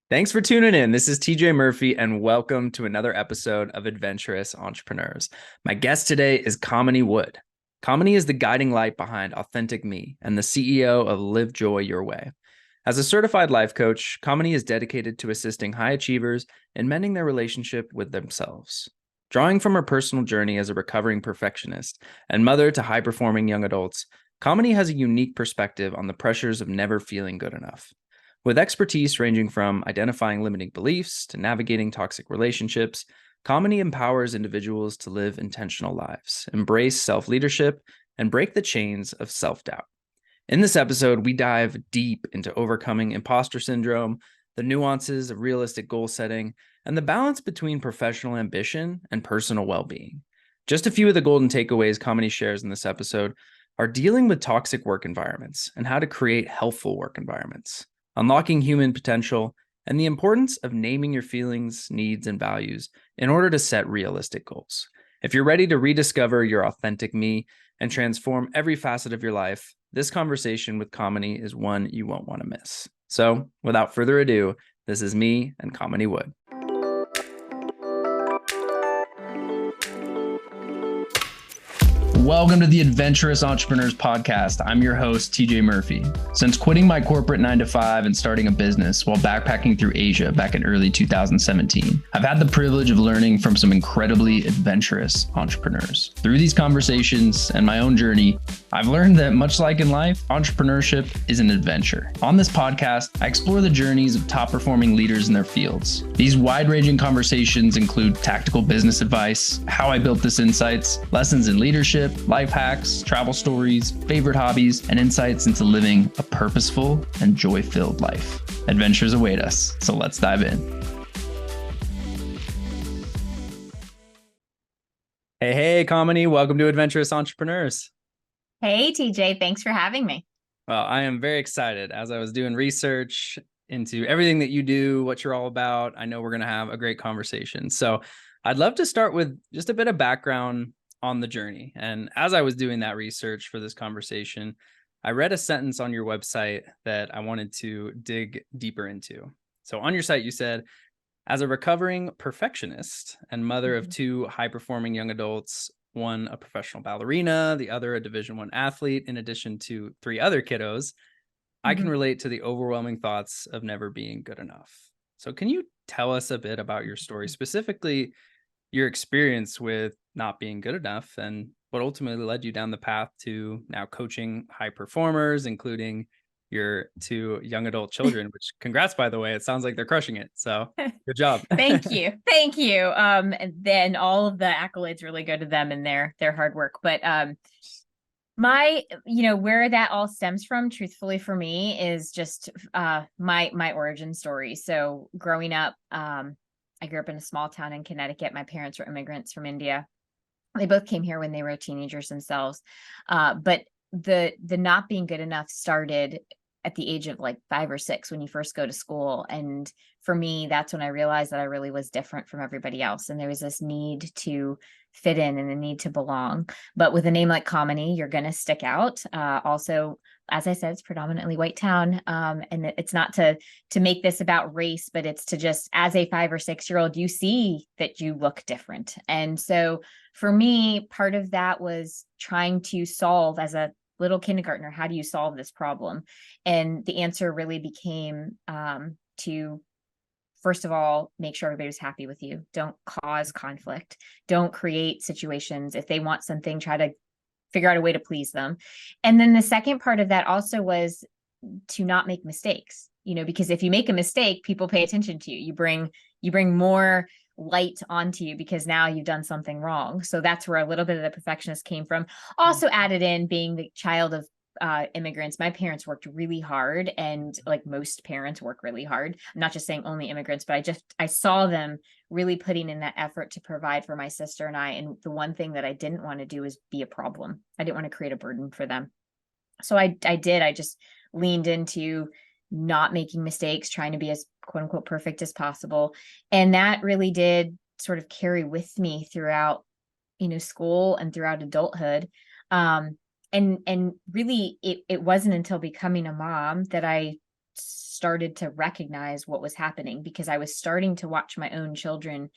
Thanks for tuning in. This is TJ Murphy, and welcome to another episode of Adventurous Entrepreneurs. My guest today is Kamini Wood. Kamini is the guiding light behind AuthenticMe and the CEO of Live Joy Your Way. As a certified life coach, Kamini is dedicated to assisting high achievers in mending their relationship with themselves. Drawing from her personal journey as a recovering perfectionist and mother to high-performing young adults, Kamini has a unique perspective on the pressures of never feeling good enough. With expertise ranging from identifying limiting beliefs to navigating toxic relationships, Kamini empowers individuals to live intentional lives, embrace self-leadership, and break the chains of self-doubt. In this episode, we dive deep into overcoming imposter syndrome, the nuances of realistic goal setting, and the balance between professional ambition and personal well-being. Just a few of the golden takeaways Kamini shares in this episode are dealing with toxic work environments and how to create healthful work environments, unlocking human potential, and the importance of naming your feelings, needs, and values in order to set realistic goals. If you're ready to rediscover your authentic me and transform every facet of your life, this conversation with Kamini is one you won't want to miss. So, without further ado, this is me and Kamini Wood. Welcome to the Adventurous Entrepreneurs Podcast. I'm your host, TJ Murphy. Since quitting my corporate 9-to-5 and starting a business while backpacking through Asia back in early 2017, I've had the privilege of learning from some incredibly adventurous entrepreneurs. Through these conversations and my own journey, I've learned that much like in life, entrepreneurship is an adventure. On this podcast, I explore the journeys of top-performing leaders in their fields. These wide-ranging conversations include tactical business advice, how I built this insights, lessons in leadership, life hacks, travel stories, favorite hobbies, and insights into living a purposeful and joy-filled life. Adventures await us, so let's dive in. Hey, Kamini, welcome to Adventurous Entrepreneurs. Hey, TJ, thanks for having me. Well, I am very excited. As I was doing research into everything that you do, what you're all about, I know we're going to have a great conversation. So I'd love to start with just a bit of background on the journey. And as I was doing that research for this conversation, I read a sentence on your website that I wanted to dig deeper into. So on your site, you said, as a recovering perfectionist and mother of two high-performing young adults, one a professional ballerina, the other a Division I athlete, in addition to three other kiddos, I can relate to the overwhelming thoughts of never being good enough. So can you tell us a bit about your story, specifically your experience with not being good enough and what ultimately led you down the path to now coaching high performers, including your two young adult children, which congrats, by the way, it sounds like they're crushing it. So good job. Thank you. Thank you. And then all of the accolades really go to them and their hard work. But where that all stems from, truthfully for me, is just my origin story. So growing up, I grew up in a small town in Connecticut. My parents were immigrants from India. They both came here when they were teenagers themselves. But the not being good enough started at the age of like 5 or 6 when you first go to school. And for me, that's when I realized that I really was different from everybody else. And there was this need to fit in and a need to belong. But with a name like Kamini, you're going to stick out. Also, as I said, it's predominantly white town. And it's not to make this about race, but it's to just, as a 5 or 6-year-old, you see that you look different. And so for me, part of that was trying to solve, as a little kindergartner, how do you solve this problem? And the answer really became to, first of all, make sure everybody was happy with you. Don't cause conflict. Don't create situations. If they want something, try to figure out a way to please them. And then the second part of that also was to not make mistakes, because if you make a mistake, people pay attention to you. You bring more light onto you because now you've done something wrong. So that's where a little bit of the perfectionist came from. Also added in being the child of immigrants. My parents worked really hard, and like most parents work really hard. I'm not just saying only immigrants, but I saw them really putting in that effort to provide for my sister and I. And the one thing that I didn't want to do is be a problem. I didn't want to create a burden for them. So I just leaned into not making mistakes, trying to be as quote unquote perfect as possible. And that really did sort of carry with me throughout, school and throughout adulthood. And really it wasn't until becoming a mom that I started to recognize what was happening, because I was starting to watch my own children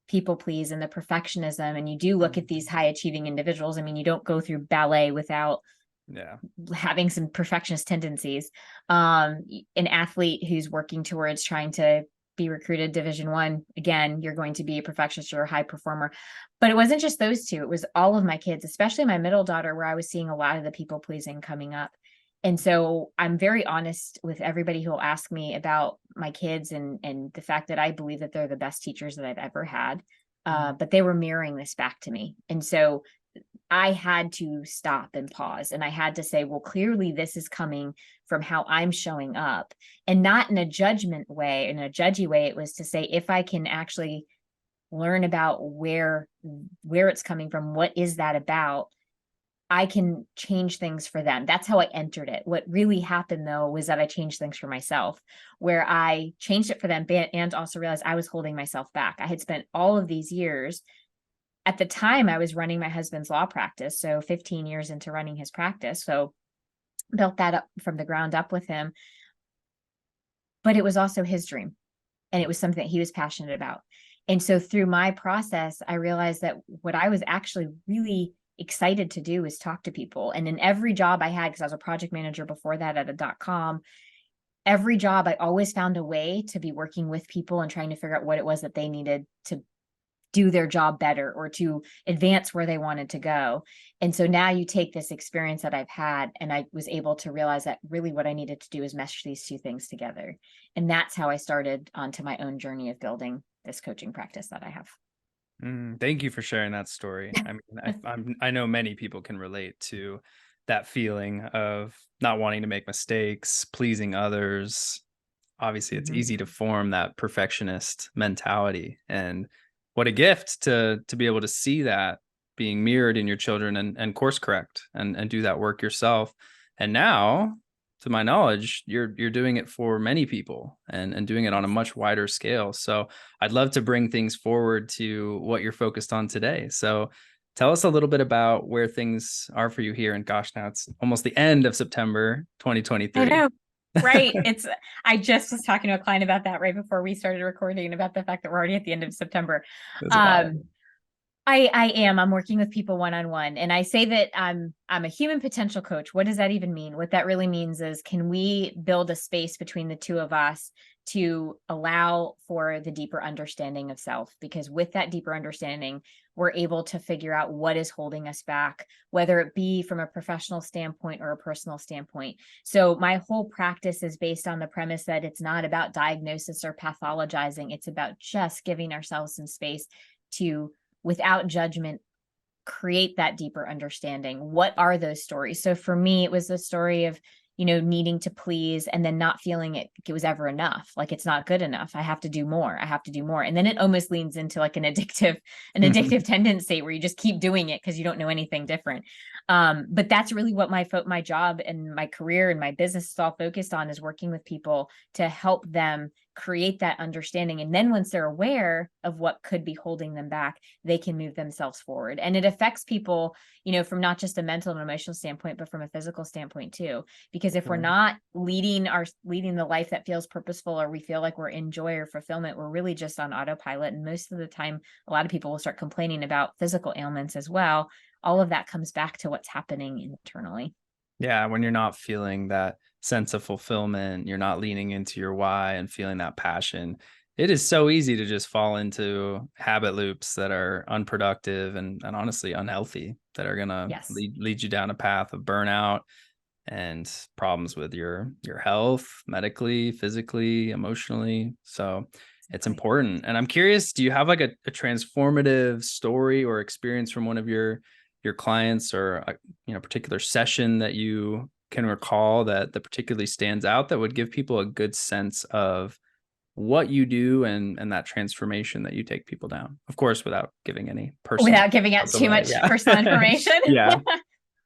people please and the perfectionism. And you do look at these high achieving individuals. I mean, you don't go through ballet without Yeah. having some perfectionist tendencies. An athlete who's working towards trying to be recruited Division 1, again, you're going to be a perfectionist or a high performer. But it wasn't just those two, it was all of my kids, especially my middle daughter, where I was seeing a lot of the people pleasing coming up. And so I'm very honest with everybody who will ask me about my kids, and the fact that I believe that they're the best teachers that I've ever had. But they were mirroring this back to me. And so I had to stop and pause, and I had to say, well, clearly this is coming from how I'm showing up, and not in a judgment way, in a judgy way. It was to say, if I can actually learn about where it's coming from, what is that about, I can change things for them. That's how I entered it. What really happened, though, was that I changed things for myself, where I changed it for them and also realized I was holding myself back. I had spent all of these years. At the time, I was running my husband's law practice, so 15 years into running his practice. So built that up from the ground up with him. But it was also his dream, and it was something that he was passionate about. And so through my process, I realized that what I was actually really excited to do is talk to people. And in every job I had, because I was a project manager before that at a .com, every job I always found a way to be working with people and trying to figure out what it was that they needed to do their job better or to advance where they wanted to go. And so now you take this experience that I've had, and I was able to realize that really what I needed to do is mesh these two things together. And that's how I started onto my own journey of building this coaching practice that I have. Thank you for sharing that story. I mean, I know many people can relate to that feeling of not wanting to make mistakes, pleasing others. Obviously, it's easy to form that perfectionist mentality, and what a gift to be able to see that being mirrored in your children, and course correct and do that work yourself. And now, to my knowledge, you're doing it for many people, and doing it on a much wider scale. So I'd love to bring things forward to what you're focused on today. So tell us a little bit about where things are for you here. And gosh, now it's almost the end of September I 2023. know. Right. I just was talking to a client about that right before we started recording, about the fact that we're already at the end of September. That's wild. I'm working with people one-on-one, and I say that I'm a human potential coach. What does that even mean? What that really means is, can we build a space between the two of us to allow for the deeper understanding of self? Because with that deeper understanding, we're able to figure out what is holding us back, whether it be from a professional standpoint or a personal standpoint. So my whole practice is based on the premise that it's not about diagnosis or pathologizing. It's about just giving ourselves some space to, without judgment, create that deeper understanding. What are those stories? So for me, it was the story of, needing to please and then not feeling it was ever enough. Like, it's not good enough. I have to do more. I have to do more. And then it almost leans into like an addictive tendency, where you just keep doing it because you don't know anything different. But that's really what my job and my career and my business is all focused on, is working with people to help them create that understanding. And then once they're aware of what could be holding them back, they can move themselves forward. And it affects people, from not just a mental and emotional standpoint, but from a physical standpoint too. Because if we're not leading the life that feels purposeful, or we feel like we're in joy or fulfillment, we're really just on autopilot. And most of the time, a lot of people will start complaining about physical ailments as well. All of that comes back to what's happening internally. Yeah, when you're not feeling that sense of fulfillment, you're not leaning into your why and feeling that passion, it is so easy to just fall into habit loops that are unproductive and honestly unhealthy, that are gonna Yes. lead you down a path of burnout and problems with your health, medically, physically, emotionally. So it's Exactly. important. And I'm curious, do you have like a transformative story or experience from one of your clients, or a particular session that you can recall that particularly stands out, that would give people a good sense of what you do and that transformation that you take people down? Of course, without giving any personal Without giving out stuff too away. much Yeah. personal information. Yeah.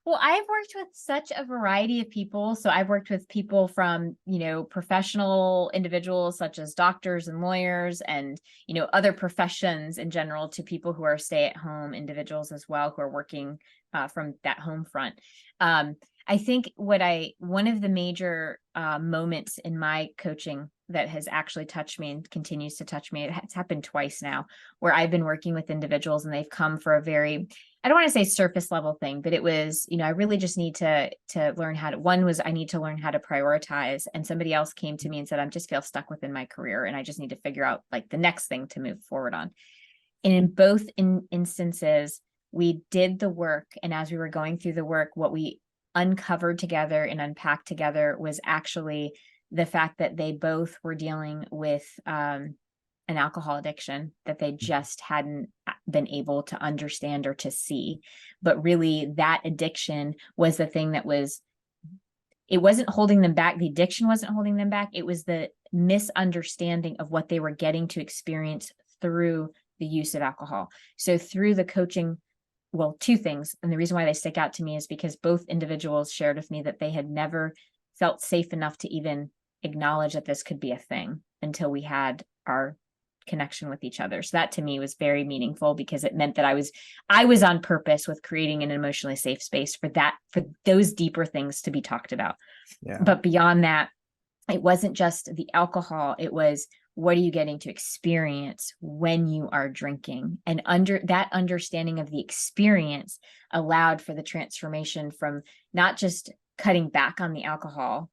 Well, I've worked with such a variety of people. So I've worked with people from, professional individuals such as doctors and lawyers, and, other professions in general, to people who are stay-at-home individuals as well, who are working from that home front. I think one of the major moments in my coaching that has actually touched me and continues to touch me, it's happened twice now, where I've been working with individuals and they've come for a very, I don't want to say surface level thing, but it was, I really just need to learn how to, one was I need to learn how to prioritize. And somebody else came to me and said, I'm just feel stuck within my career and I just need to figure out like the next thing to move forward on. And in both instances, we did the work. And as we were going through the work, what we uncovered together and unpacked together was actually the fact that they both were dealing with an alcohol addiction that they just hadn't been able to understand or to see. But really, that addiction was the thing that was, it wasn't holding them back. The addiction wasn't holding them back. It was the misunderstanding of what they were getting to experience through the use of alcohol. So through the coaching, well, two things. And the reason why they stick out to me is because both individuals shared with me that they had never felt safe enough to even acknowledge that this could be a thing until we had our connection with each other. So that to me was very meaningful because it meant that I was on purpose with creating an emotionally safe space for those deeper things to be talked about. Yeah. But beyond that, it wasn't just the alcohol, it was what are you getting to experience when you are drinking? And under that understanding of the experience allowed for the transformation from not just cutting back on the alcohol.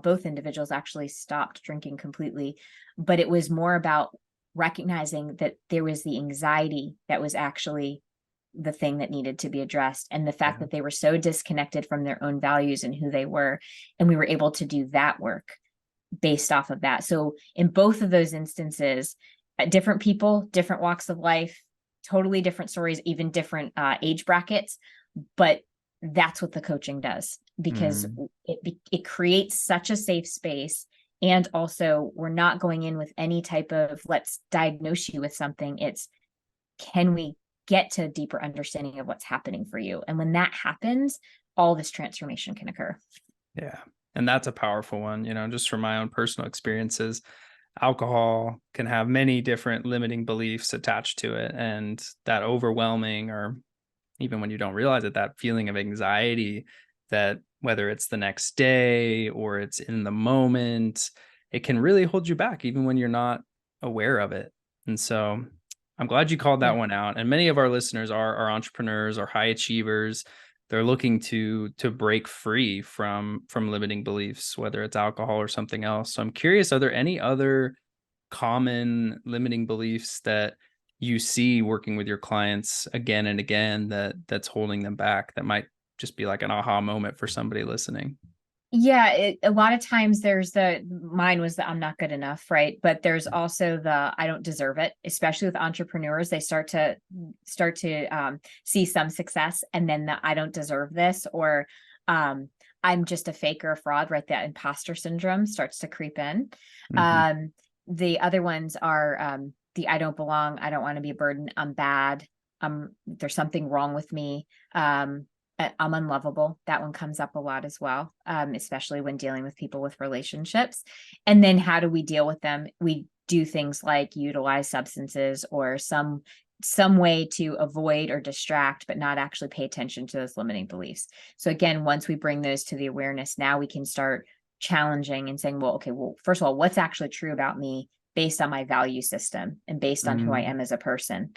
Both individuals actually stopped drinking completely, but it was more about recognizing that there was the anxiety that was actually the thing that needed to be addressed, and the fact that they were so disconnected from their own values and who they were. And we were able to do that work based off of that. So in both of those instances, different people, different walks of life, totally different stories, even different age brackets, but that's what the coaching does, because it creates such a safe space. And also, we're not going in with any type of let's diagnose you with something. It's, can we get to a deeper understanding of what's happening for you? And when that happens, all this transformation can occur. Yeah. And that's a powerful one, just from my own personal experiences. Alcohol can have many different limiting beliefs attached to it. And that overwhelming, or even when you don't realize it, that feeling of anxiety that whether it's the next day or it's in the moment, it can really hold you back even when you're not aware of it. And so I'm glad you called that one out. And many of our listeners are entrepreneurs or high achievers. They're looking to break free from limiting beliefs, whether it's alcohol or something else. So I'm curious, are there any other common limiting beliefs that you see working with your clients again and again that's holding them back, that might just be like an aha moment for somebody listening? Yeah, a lot of times mine was the I'm not good enough, right? But there's also the I don't deserve it, especially with entrepreneurs. They start to see some success and then the I don't deserve this, or I'm just a fake or a fraud, right? That imposter syndrome starts to creep in. The other ones are the I don't belong, I don't want to be a burden, I'm bad, there's something wrong with me. I'm unlovable. That one comes up a lot as well, especially when dealing with people with relationships. And then how do we deal with them? We do things like utilize substances or some way to avoid or distract, but not actually pay attention to those limiting beliefs. So again, once we bring those to the awareness, now we can start challenging and saying, well, okay, well, first of all, what's actually true about me based on my value system and based on who I am as a person?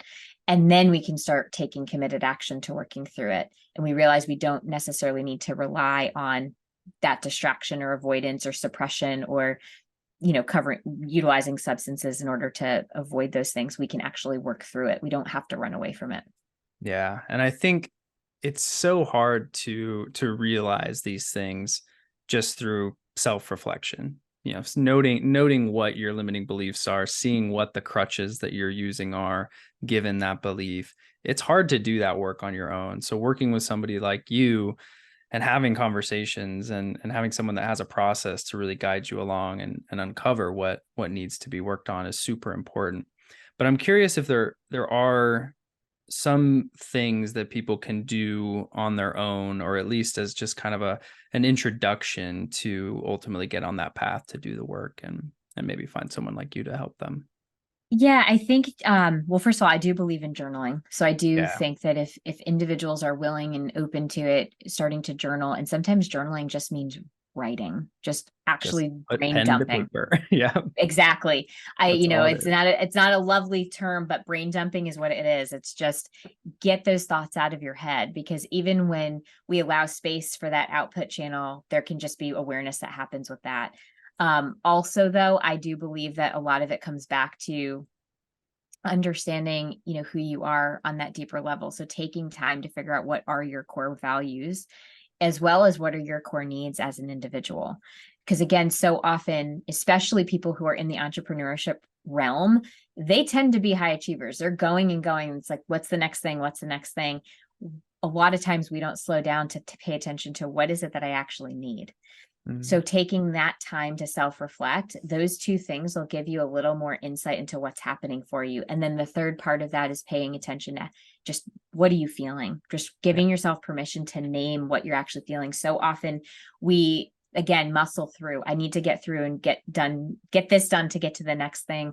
And then we can start taking committed action to working through it. And we realize we don't necessarily need to rely on that distraction or avoidance or suppression or, utilizing substances in order to avoid those things. We can actually work through it. We don't have to run away from it. Yeah. And I think it's so hard to realize these things just through self-reflection. Noting what your limiting beliefs are, seeing what the crutches that you're using are given that belief. It's hard to do that work on your own. So working with somebody like you and having conversations and having someone that has a process to really guide you along and uncover what needs to be worked on is super important. But I'm curious if there are some things that people can do on their own, or at least as just kind of an introduction to ultimately get on that path to do the work and maybe find someone like you to help them. Yeah, I think well, first of all, I do believe in journaling. So I do Yeah. think that if individuals are willing and open to it, starting to journal, and sometimes journaling just means writing, just Just actually put brain pen to dumping. paper. Yeah. Exactly. That's all it is. It's not a lovely term, but brain dumping is what it is. It's just get those thoughts out of your head, because even when we allow space for that output channel, there can just be awareness that happens with that. Also, though, I do believe that a lot of it comes back to understanding, who you are on that deeper level. So taking time to figure out what are your core values, as well as what are your core needs as an individual. Because again, so often, especially people who are in the entrepreneurship realm, they tend to be high achievers. They're going and going. It's like, what's the next thing? What's the next thing? A lot of times we don't slow down to pay attention to what is it that I actually need. So Mhm. taking that time to self-reflect, those two things will give you a little more insight into what's happening for you. And then the third part of that is paying attention to just what are you feeling? Just Yeah. giving yourself permission to name what you're actually feeling. So often we again muscle through. I need to get through and get this done to get to the next thing.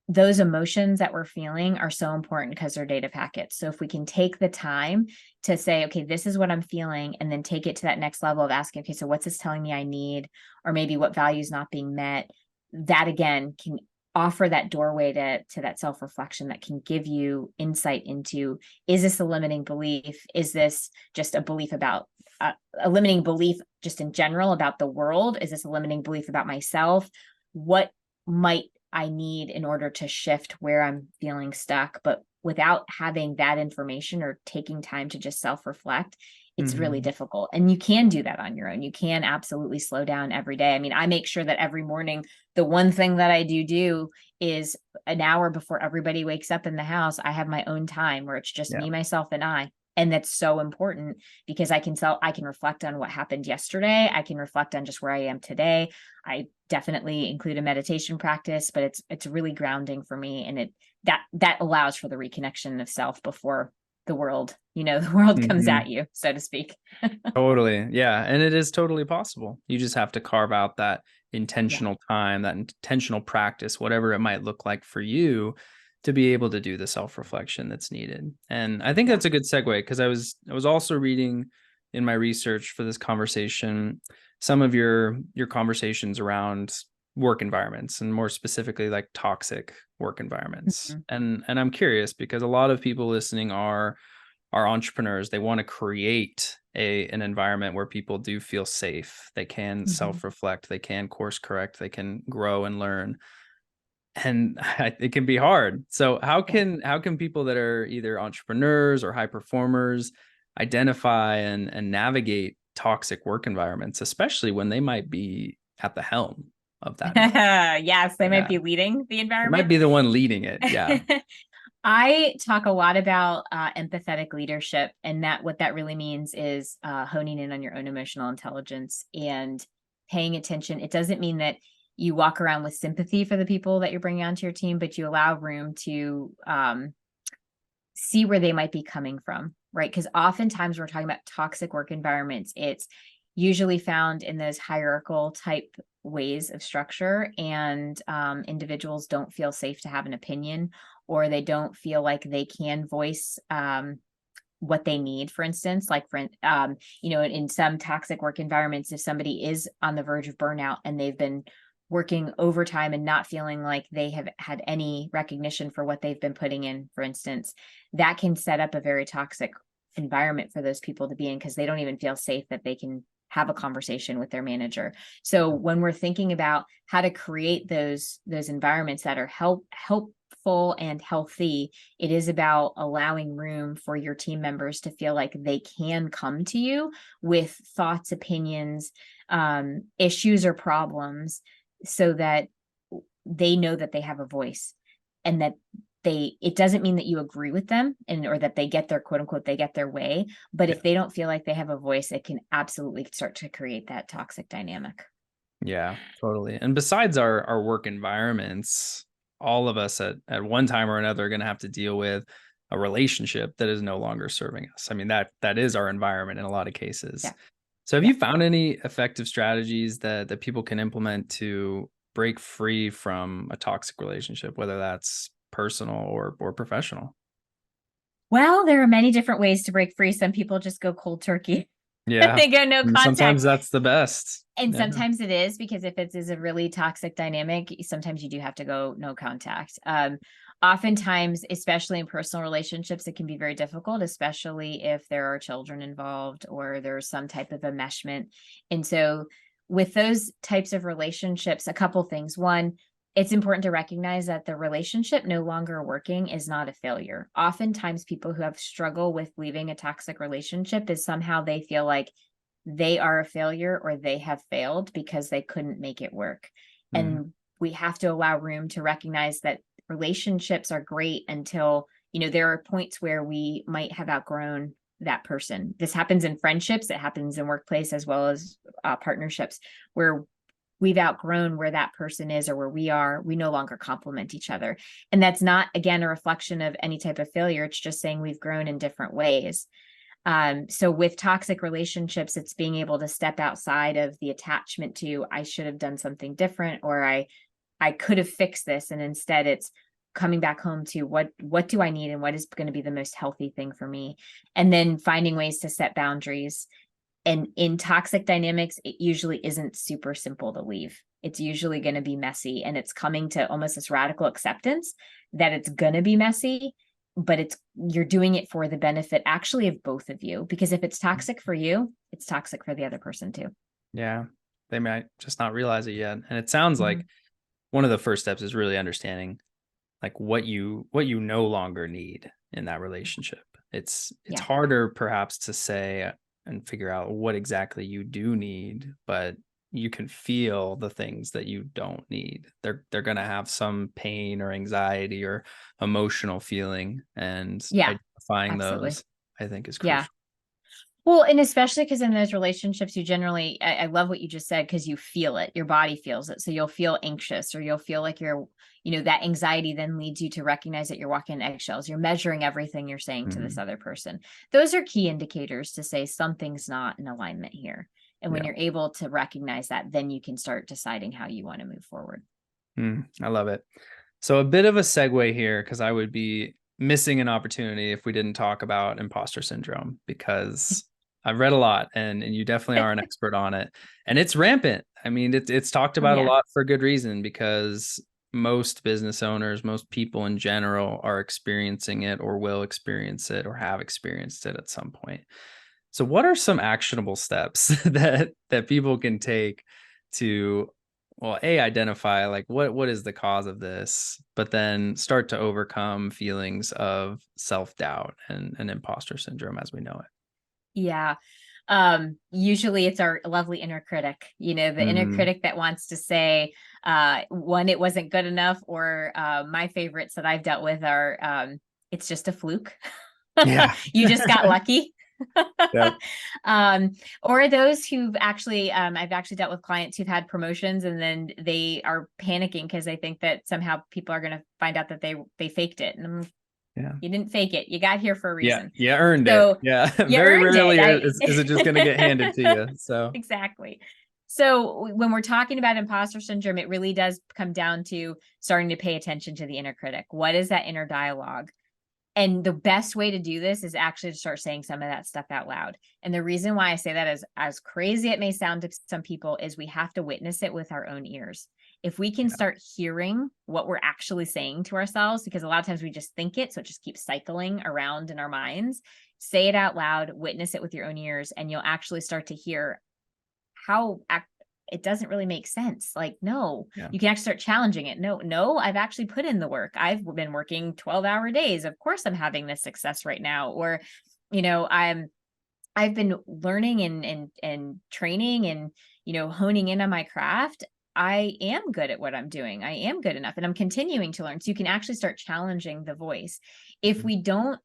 Those emotions that we're feeling are so important because they're data packets. So if we can take the time to say, okay, this is what I'm feeling, and then take it to that next level of asking, okay, so what's this telling me I need? Or maybe what value is not being met? That again can offer that doorway to that self-reflection that can give you insight into, is this a limiting belief? Is this just a belief about a limiting belief just in general about the world? Is this a limiting belief about myself? What might I need in order to shift where I'm feeling stuck? But without having that information or taking time to just self reflect, it's really Mhm. difficult. And you can do that on your own. You can absolutely slow down every day. I mean, I make sure that every morning, the one thing that I do is an hour before everybody wakes up in the house, I have my own time where it's just Yeah. me, myself, and I. And that's so important because I can reflect on what happened yesterday. I can reflect on just where I am today. I definitely include a meditation practice, but it's really grounding for me, and that allows for the reconnection of self before the world, the world comes at Mhm. you, so to speak. Totally. Yeah. And it is totally possible. You just have to carve out that Yeah. intentional time, that intentional practice, whatever it might look like for you to be able to do the self-reflection that's needed. And I think Yeah. that's a good segue because I was also reading in my research for this conversation some of your conversations around work environments and more specifically like toxic work environments. Mhm. And I'm curious because a lot of people listening are entrepreneurs. They want to create an environment where people do feel safe. They can Mhm. self-reflect, they can course correct, they can grow and learn. And it can be hard. So Yeah. how can people that are either entrepreneurs or high performers identify and navigate toxic work environments, especially when they might be at the helm of that environment? Yes, they might Yeah. be leading the They might environment. be the one leading it. Yeah. I talk a lot about empathetic leadership, and that what that really means is honing in on your own emotional intelligence and paying attention. It doesn't mean that you walk around with sympathy for the people that you're bringing onto your team, but you allow room to see where they might be coming from, right? Because oftentimes when we're talking about toxic work environments, it's usually found in those hierarchical type ways of structure, and individuals don't feel safe to have an opinion, or they don't feel like they can voice what they need. For instance, like in some toxic work environments, if somebody is on the verge of burnout and they've been working overtime and not feeling like they have had any recognition for what they've been putting in, for instance, that can set up a very toxic environment for those people to be in, because they don't even feel safe that they can have a conversation with their manager. So when we're thinking about how to create those environments that are helpful and healthy, it is about allowing room for your team members to feel like they can come to you with thoughts, opinions, issues, or problems, so that they know that they have a voice, and that it doesn't mean that you agree with them, and or that they get their quote unquote they get their way, but Yeah. if they don't feel like they have a voice, it can absolutely start to create that toxic dynamic. Yeah, totally. And besides our work environments, all of us at one time or another are going to have to deal with a relationship that is no longer serving us. I mean, that is our environment in a lot of cases. Yeah. So have Yeah. you found any effective strategies that people can implement to break free from a toxic relationship, whether that's personal or professional? Well, there are many different ways to break free. Some people just go cold turkey. Yeah. They go no And sometimes contact. that's the best. And Yeah. sometimes it is, because if it is a really toxic dynamic, sometimes you do have to go no contact. Oftentimes, especially in personal relationships, it can be very difficult, especially if there are children involved or there's some type of enmeshment. And so with those types of relationships, a couple things. One, it's important to recognize that the relationship no longer working is not a failure. Oftentimes people who have struggle with leaving a toxic relationship is somehow they feel like they are a failure or they have failed because they couldn't make it work. Mm. And we have to allow room to recognize that relationships are great until, there are points where we might have outgrown that person. This happens in friendships, it happens in workplace as well as partnerships, where we've outgrown where that person is or where we are. We no longer complement each other. And that's not, again, a reflection of any type of failure. It's just saying we've grown in different ways. So with toxic relationships, it's being able to step outside of the attachment to, I should have done something different, or I could have fixed this. And instead it's coming back home to what do I need and what is going to be the most healthy thing for me. And then finding ways to set boundaries. And in toxic dynamics, it usually isn't super simple to leave. It's usually going to be messy, and it's coming to almost this radical acceptance that it's going to be messy, but you're doing it for the benefit actually of both of you. Because if it's toxic for you, it's toxic for the other person too. Yeah. They might just not realize it yet. And it sounds Mhm. like one of the first steps is really understanding like what you no longer need in that relationship. It's Yeah. harder perhaps to say and figure out what exactly you do need, but you can feel the things that you don't need. They're going to have some pain or anxiety or emotional feeling, and Yeah, identifying absolutely. those I think is Yeah. crucial. Well, and especially because in those relationships, you generally, I love what you just said, because you feel it, your body feels it. So you'll feel anxious, or you'll feel like that anxiety then leads you to recognize that you're walking in eggshells. You're measuring everything you're saying to this Mhm. other person. Those are key indicators to say something's not in alignment here. And when Yeah. you're able to recognize that, then you can start deciding how you want to move forward. I love it. So a bit of a segue here, because I would be missing an opportunity if we didn't talk about imposter syndrome, because I've read a lot and you definitely are an expert on it. And it's rampant. I mean, it's talked Oh, about a yeah. lot for good reason, because most business owners, most people in general are experiencing it or will experience it or have experienced it at some point. So what are some actionable steps that people can take to, well, identify like what is the cause of this, but then start to overcome feelings of self-doubt and imposter syndrome as we know it? Yeah. Usually it's our lovely inner critic, the inner Mm, critic that wants to say, one, it wasn't good enough, or my favorites that I've dealt with are, it's just a fluke. yeah. You just got lucky. Yep. um, or those who've actually, I've actually dealt with clients who've had promotions and then they are panicking because they think that somehow people are going to find out that they faked it. And Yeah. you didn't fake it. You got here for a Yeah. reason. Yeah. Earned it. So Yeah. you Very earned it. rarely is it just going to get handed to you. So, Exactly. So when we're talking about imposter syndrome, it really does come down to starting to pay attention to the inner critic. What is that inner dialogue? And the best way to do this is actually to start saying some of that stuff out loud. And the reason why I say that is, as crazy it may sound to some people, is we have to witness it with our own ears. If we can yeah. start hearing what we're actually saying to ourselves, because a lot of times we just think it, so it just keeps cycling around in our minds, say it out loud, witness it with your own ears, and you'll actually start to hear how it doesn't really make sense. Like, no, Yeah. you can actually start challenging it. No, I've actually put in the work. I've been working 12-hour days. Of course I'm having this success right now. Or, I've been learning and training and, honing in on my craft. I am good at what I'm doing. I am good enough and I'm continuing to learn. So you can actually start challenging the voice. If Mhm. we don't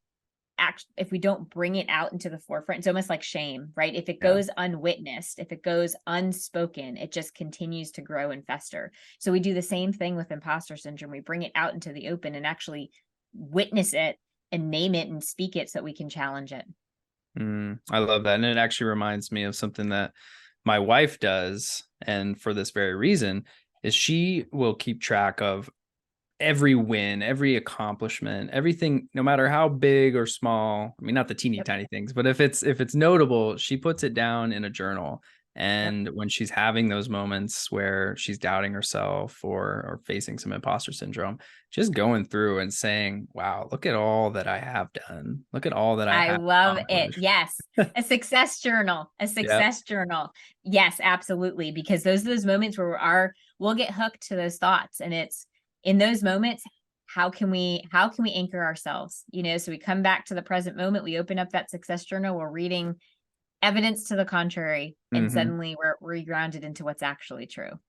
if we don't bring it out into the forefront, it's almost like shame, right? If it Yeah. goes unwitnessed, if it goes unspoken, it just continues to grow and fester. So we do the same thing with imposter syndrome. We bring it out into the open and actually witness it and name it and speak it so that we can challenge it. I love that. And it actually reminds me of something that my wife does. And for this very reason, is she will keep track of every win, every accomplishment, everything, no matter how big or small. I mean, not the teeny Yep. tiny things, but if it's notable, she puts it down in a journal. Yep. And when she's having those moments where she's doubting herself or facing some imposter syndrome, just going through and saying, wow, look at all that I have done. Look at all that I I have love it. accomplished. Yes. A success journal, a Yeah. success journal. Yes, absolutely. Because those are those moments where we'll get hooked to those thoughts. And it's in those moments, how can we anchor ourselves? So we come back to the present moment, we open up that success journal, we're reading evidence to the contrary, and Hmm. suddenly we're grounded into what's actually true.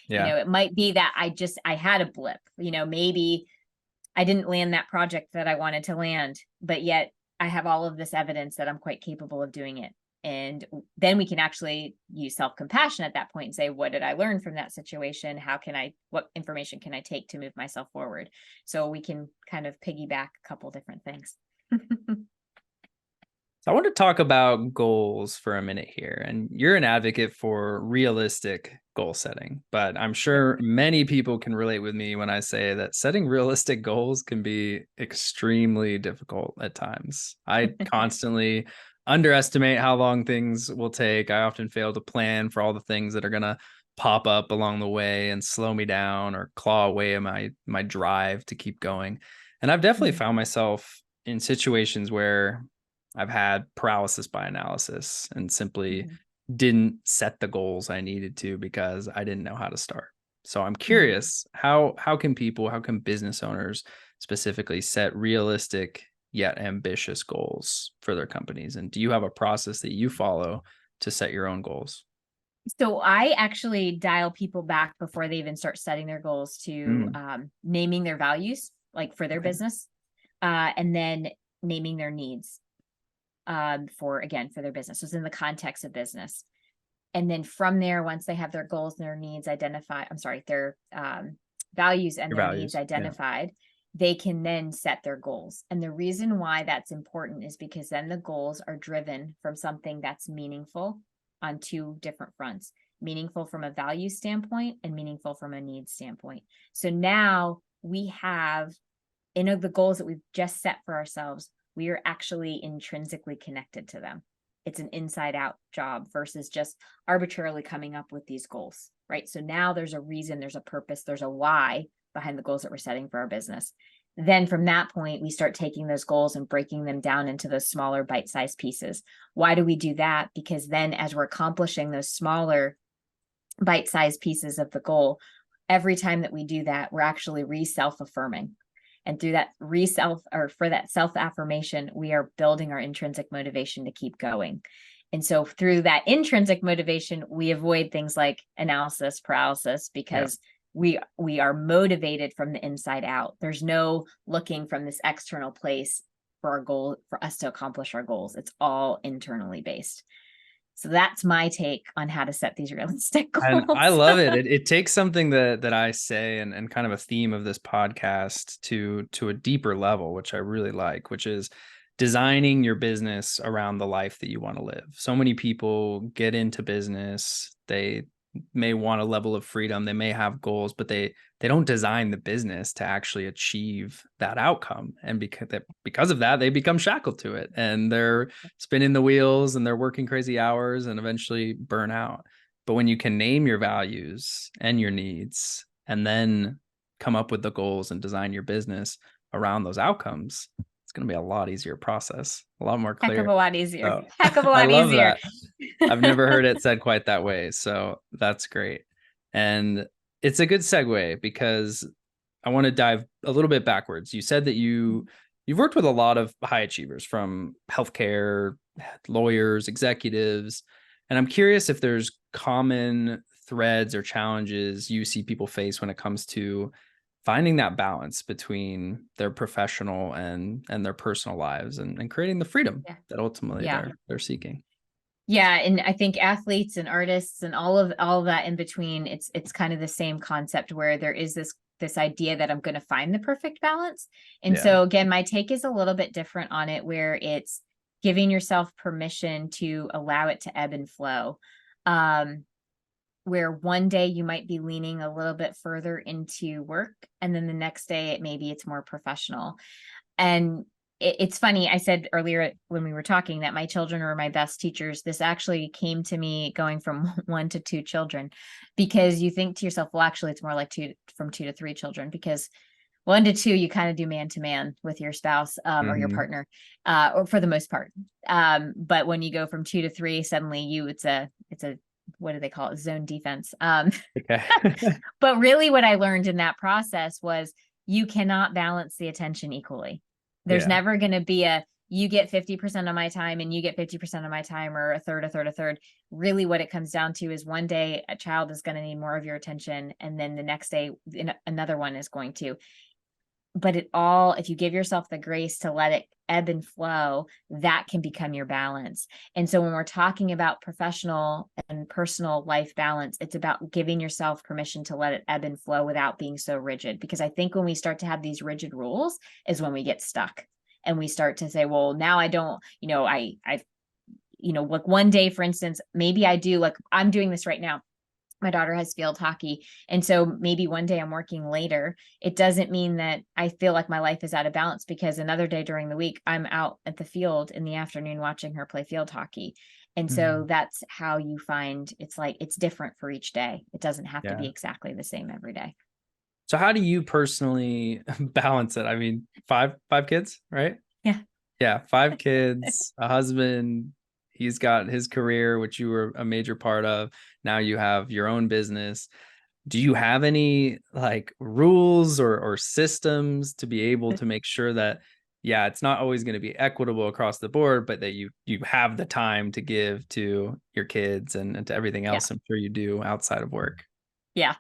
Yeah. It might be that I had a blip, maybe I didn't land that project that I wanted to land, but yet I have all of this evidence that I'm quite capable of doing it. And then we can actually use self-compassion at that point and say, what did I learn from that situation? What information can I take to move myself forward? So we can kind of piggyback a couple different things. So I want to talk about goals for a minute here. And you're an advocate for realistic goal setting, but I'm Yep. sure many people can relate with me when I say that setting realistic goals can be extremely difficult at times. I constantly underestimate how long things will take. I often fail to plan for all the things that are going to pop up along the way and slow me down or claw away at my drive to keep going. And I've definitely Mhm. found myself in situations where I've had paralysis by analysis and simply Mhm. didn't set the goals I needed to because I didn't know how to start. So I'm Mhm. curious, how can business owners specifically set realistic yet ambitious goals for their companies? And do you have a process that you follow to set your own goals? So I actually dial people back before they even start setting their goals to Mm, naming their values, like for their okay. business, and then naming their needs for their business. So it's in the context of business. And then from there, once they have their goals and their needs identified, their values and Your their needs values. Yeah. identified, they can then set their goals. And the reason why that's important is because then the goals are driven from something that's meaningful on two different fronts: meaningful from a value standpoint and meaningful from a needs standpoint. So now we have, the goals that we've just set for ourselves, we are actually intrinsically connected to them. It's an inside out job versus just arbitrarily coming up with these goals, right? So now there's a reason, there's a purpose, there's a why behind the goals that we're setting for our business. Then from that point, we start taking those goals and breaking them down into those smaller bite-sized pieces. Why do we do that? Because then as we're accomplishing those smaller bite-sized pieces of the goal, every time that we do that, we're actually self-affirming. And through that for that self affirmation, we are building our intrinsic motivation to keep going. And so through that intrinsic motivation, we avoid things like analysis paralysis Yeah. because we are motivated from the inside out. There's no looking from this external place for our goal, for us to accomplish our goals. It's all internally based. So that's my take on how to set these realistic And I goals. love it. It takes something that I say and kind of a theme of this podcast to a deeper level, which I really like, which is designing your business around the life that you want to live. So many people get into business, they may want a level of freedom, they may have goals, but they don't design the business to actually achieve that outcome. And because of that, they become shackled to it and they're spinning the wheels and they're working crazy hours and eventually burn out. But when you can name your values and your needs and then come up with the goals and design your business around those outcomes, it's going to be a lot easier process, a lot more Heck of clear. a lot easier. So Heck of a I lot love easier. that. I've never heard it said quite that way. So that's great. And it's a good segue because I want to dive a little bit backwards. You said that you've worked with a lot of high achievers from healthcare, lawyers, executives, and I'm curious if there's common threads or challenges you see people face when it comes to finding that balance between their professional and their personal lives and creating the freedom Yeah. that ultimately Yeah. they're seeking. Yeah. And I think athletes and artists and all of that in between, it's kind of the same concept where there is this idea that I'm going to find the perfect balance. And Yeah. so again, my take is a little bit different on it, where it's giving yourself permission to allow it to ebb and flow. Um, where one day you might be leaning a little bit further into work, and then the next day maybe it's more professional. And it's funny, I said earlier when we were talking that my children were my best teachers. This actually came to me going from 1 to 2 children, because you think to yourself, well, actually it's more like from 2 to 3 children, because 1 to 2, you kind of do man to man with your spouse, or your partner, or for the most part. But when you go from 2 to 3, suddenly it's a, what do they call it? Zone defense. Okay. But really what I learned in that process was you cannot balance the attention equally. There's Yeah. never going to be you get 50% of my time and you get 50% of my time, or a third, a third, a third. Really what it comes down to is one day a child is going to need more of your attention, and then the next day another one is going to. But if you give yourself the grace to let it ebb and flow, that can become your balance. And so when we're talking about professional and personal life balance, it's about giving yourself permission to let it ebb and flow without being so rigid. Because I think when we start to have these rigid rules is when we get stuck, and we start to say, well, now I don't, like one day, for instance, maybe I do, like I'm doing this right now. My daughter has field hockey. And so maybe one day I'm working later. It doesn't mean that I feel like my life is out of balance, because another day during the week, I'm out at the field in the afternoon watching her play field hockey. And so that's how you find it's different for each day. It doesn't have to be Yeah. exactly the same every day. So how do you personally balance it? I mean, five kids, right? Yeah. Yeah, 5 kids, a husband. He's got his career, which you were a major part of. Now you have your own business. Do you have any like rules or systems to be able to make sure that, yeah, it's not always going to be equitable across the board, but that you have the time to give to your kids and to everything Yeah. else I'm sure you do outside of work? Yeah.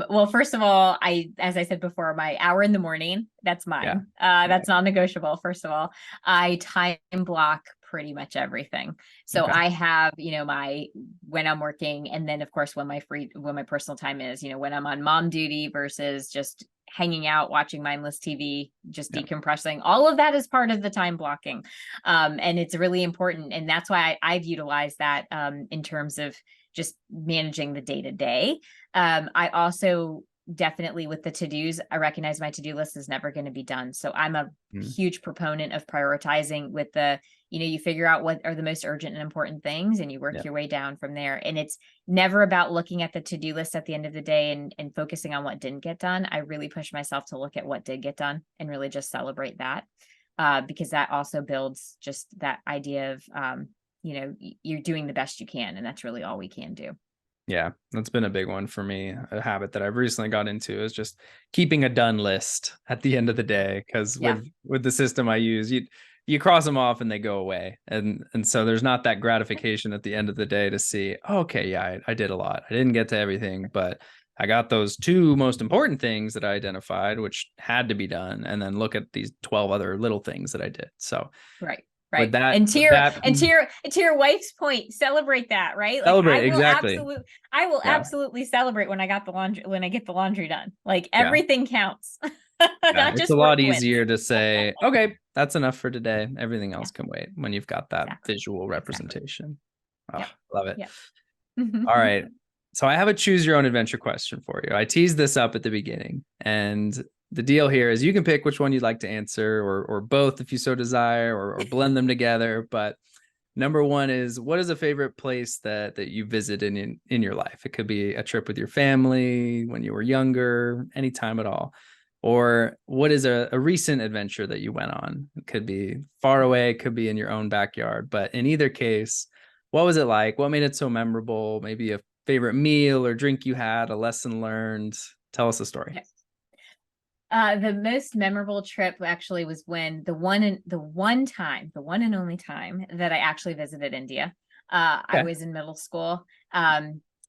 Well, first of all, as I said before, my hour in the morning, that's Yeah. mine. That's non-negotiable. First of all, I time block pretty much everything. So Okay. I have, when I'm working, and then of course, when my personal time is, when I'm on mom duty versus just hanging out, watching mindless TV, just Yeah. decompressing, all of that is part of the time blocking. And it's really important. And that's why I've utilized that, in terms of just managing the day to day. I also definitely, with the to-dos, I recognize my to-do list is never going to be done. So I'm a huge proponent of prioritizing with you figure out what are the most urgent and important things, and you work Yeah. your way down from there. And it's never about looking at the to-do list at the end of the day and focusing on what didn't get done. I really push myself to look at what did get done and really just celebrate that, because that also builds just that idea of, you're doing the best you can, and that's really all we can do. Yeah, that's been a big one for me. A habit that I've recently got into is just keeping a done list at the end of the day. Because Yeah. with the system I use, you cross them off and they go away, and so there's not that gratification at the end of the day to see, oh, okay, yeah, I did a lot. I didn't get to everything, but I got those 2 most important things that I identified, which had to be done, and then look at these 12 other little things that I did. So Right. with Right. that, And to with your that, and to your to your wife's point, celebrate that, right? Like celebrate exactly. I will Yeah, absolutely celebrate when I get the laundry done. Like yeah. everything counts. Yeah, Not it's a just work lot wins. easier to say, okay, that's enough for today. Everything Yeah, else can wait when you've got that exactly. visual Exactly. representation. Oh, Yep. love it. Yep. All right. So I have a choose your own adventure question for you. I teased this up at the beginning, and the deal here is you can pick which one you'd like to answer, or both if you so desire, or blend them together. But number one is, what is a favorite place that you visited in your life? It could be a trip with your family when you were younger, anytime at all. Or what is a recent adventure that you went on? It could be far away, it could be in your own backyard. But in either case, what was it like? What made it so memorable? Maybe a favorite meal or drink you had, a lesson learned. Tell us a story. The most memorable trip actually was when the one and only time that I actually visited India. I Okay. was in middle school.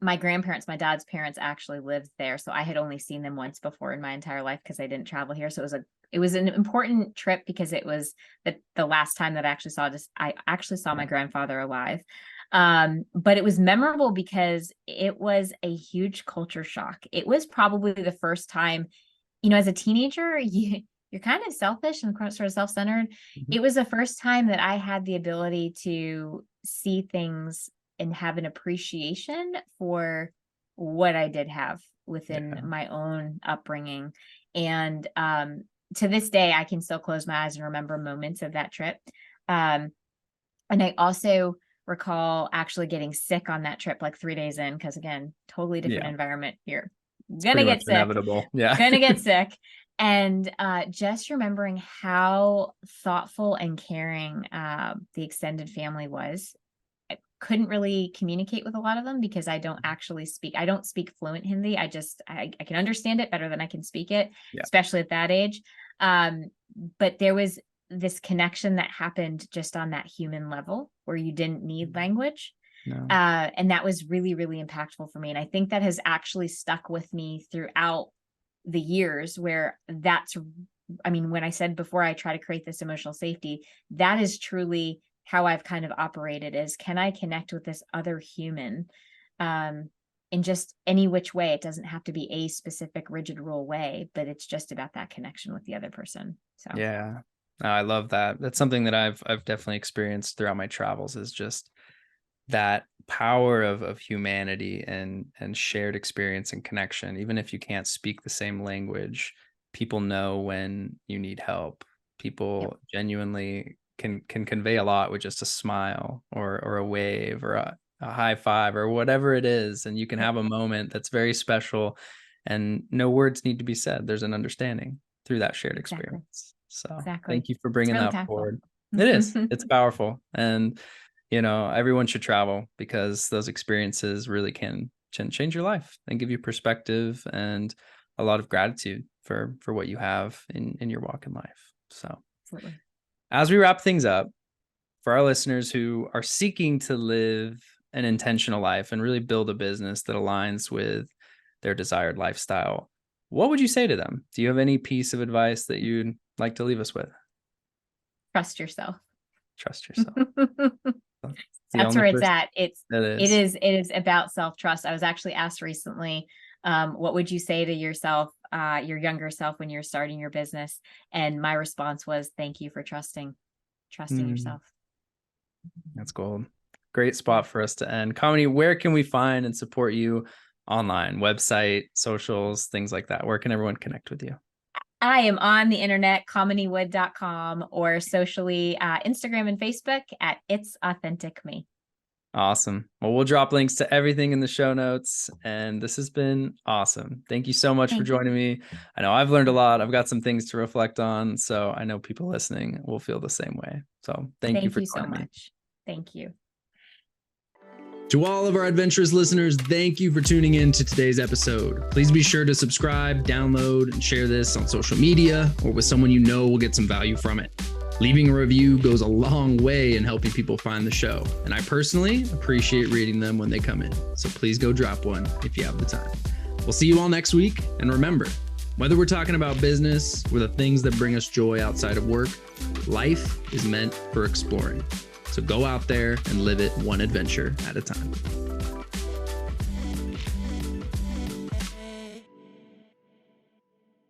My grandparents, my dad's parents, actually lived there, so I had only seen them once before in my entire life because I didn't travel here. So it was an important trip because it was the last time that I actually saw my grandfather alive. But it was memorable because it was a huge culture shock. It was probably the first time, as a teenager, you're kind of selfish and sort of self-centered. Mhm. It was the first time that I had the ability to see things and have an appreciation for what I did have within my own upbringing. And to this day, I can still close my eyes and remember moments of that trip. And I also recall actually getting sick on that trip, like 3 days in, because again, totally different environment. You're gonna get sick. Inevitable. Yeah. Gonna get sick. And just remembering how thoughtful and caring the extended family was. I couldn't really communicate with a lot of them because I don't speak fluent Hindi. I can understand it better than I can speak it, especially at that age. But there was this connection that happened just on that human level where you didn't need language. No. And that was really, really impactful for me. And I think that has actually stuck with me throughout the years where when I said before I try to create this emotional safety, that is truly how I've kind of operated is, can I connect with this other human in just any which way? It doesn't have to be a specific rigid rule way, but it's just about that connection with the other person. So yeah, I love that. That's something that I've definitely experienced throughout my travels, is just that power of humanity and shared experience and connection. Even if you can't speak the same language, people know when you need help. People genuinely can convey a lot with just a smile or a wave or a high five or whatever it is. And you can have a moment that's very special and no words need to be said. There's an understanding through that shared experience. So thank you for bringing that forward. It is. It's powerful. And, everyone should travel because those experiences really can change your life and give you perspective and a lot of gratitude for what you have in your walk in life. So absolutely. As we wrap things up, for our listeners who are seeking to live an intentional life and really build a business that aligns with their desired lifestyle, what would you say to them? Do you have any piece of advice that you'd like to leave us with? Trust yourself. Trust yourself. That's where it's at. It is about self-trust. I was actually asked recently, what would you say to yourself, your younger self when you're starting your business? And my response was, thank you for trusting yourself. That's gold. Great spot for us to end. Kamini, where can we find and support you online? Website, socials, things like that. Where can everyone connect with you? I am on the internet, kaminiwood.com, or socially, Instagram and Facebook at It's AuthenticMe. Awesome. Well, we'll drop links to everything in the show notes. And this has been awesome. Thank you so much for joining me. I know I've learned a lot. I've got some things to reflect on. So I know people listening will feel the same way. So thank you for joining me. Thank you. To all of our Adventurous listeners, thank you for tuning in to today's episode. Please be sure to subscribe, download, and share this on social media or with someone you know will get some value from it. Leaving a review goes a long way in helping people find the show, and I personally appreciate reading them when they come in. So please go drop one if you have the time. We'll see you all next week, and remember, whether we're talking about business or the things that bring us joy outside of work, life is meant for exploring. So go out there and live it one adventure at a time.